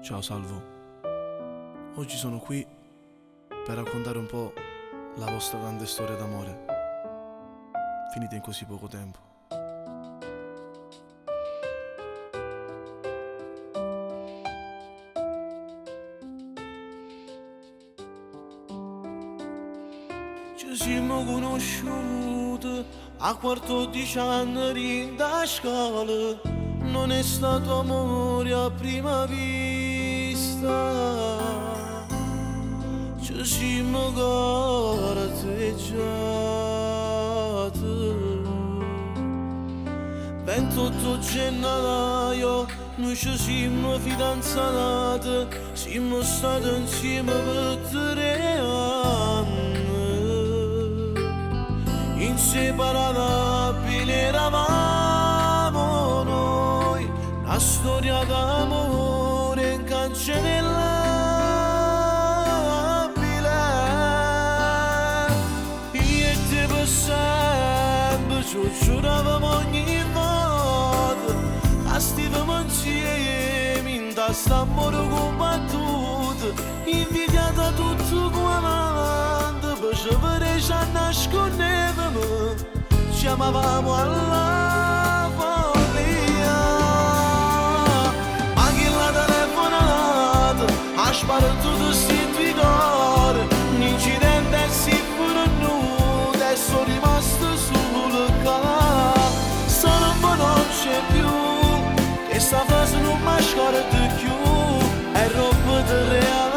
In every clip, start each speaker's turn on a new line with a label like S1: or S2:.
S1: Ciao Salvo, oggi sono qui per raccontare un po' la vostra grande storia d'amore, finita in così poco tempo. Ci siamo conosciuti a 14 anni da scuola, non è stato amore a prima vista. Ci siamo corteggiati 28 gennaio, noi ci siamo fidanzati, siamo stati insieme per 3 anni. Inseparabili eravamo noi, una storia d'amore incancellabile. Io e te per sempre ci giuravamo ogni volta, a stivamo insieme in testa amore combattuto, invidiata tutto quanto, per sapere ci nascondevamo, ci amavamo alla follia. Ma chi la telefonata ha sparato tutti i cuori, un incidente e si pure nudo, e sono rimasto solo qua. Se non c'è più, questa frase non mi scorda più, è roba di reale.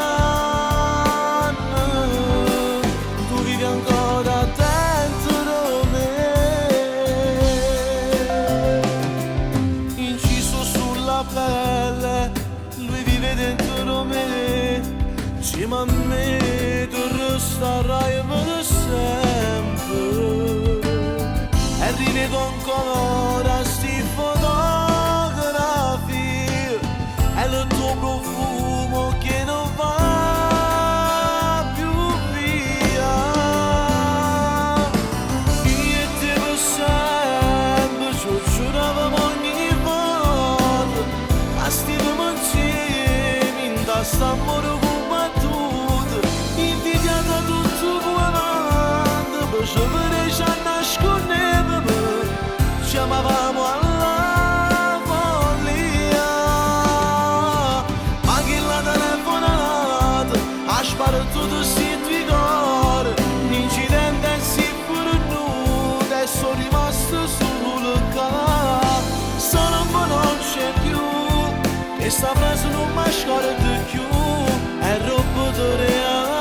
S1: Tu vivi ancora dentro me, inciso sulla pelle, lui vive dentro me, insieme a me tu resterai per sempre. E rivedo ancora sti fotografie, è il tuo profumo che non va più via. Io e te per sempre ci giuravamo ogni volta, a stivamo insieme in testa amore combattuto, invidiata tutto quanto, per sapere ci nascondevamo, ci amavamo alla follia. Ma chi la telefonata ha sparato tutti i tuoi cuori, un incidente e si pure nudo, e sono rimasto solo qua. Se non c'è più, questa frase non mi scorda più, è roba di reale.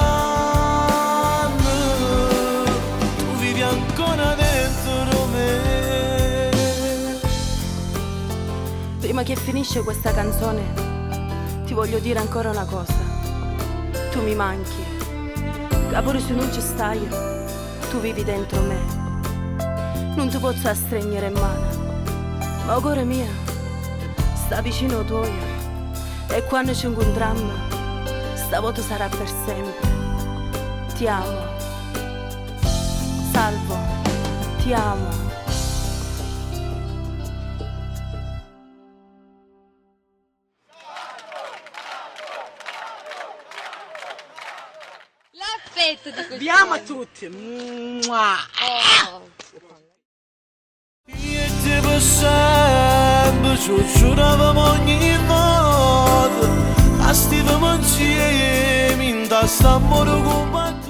S1: Tu vivi ancora dentro me.
S2: Prima che finisce questa canzone, ti voglio dire ancora una cosa. Tu mi manchi, che pure se non ci stai, tu vivi dentro me. Non ti posso stringere in mano, ma il cuore mio sta vicino tuo, e quando ci incontriamo, sta volta sarà per sempre. Ti amo, Salvo, ti amo.
S3: L'affetto di questo.
S4: Vi amo a tutti. Mua.
S1: Io e te per sempre ci giuravamo ogni volta, a stivamo insieme in testa amore combattuto.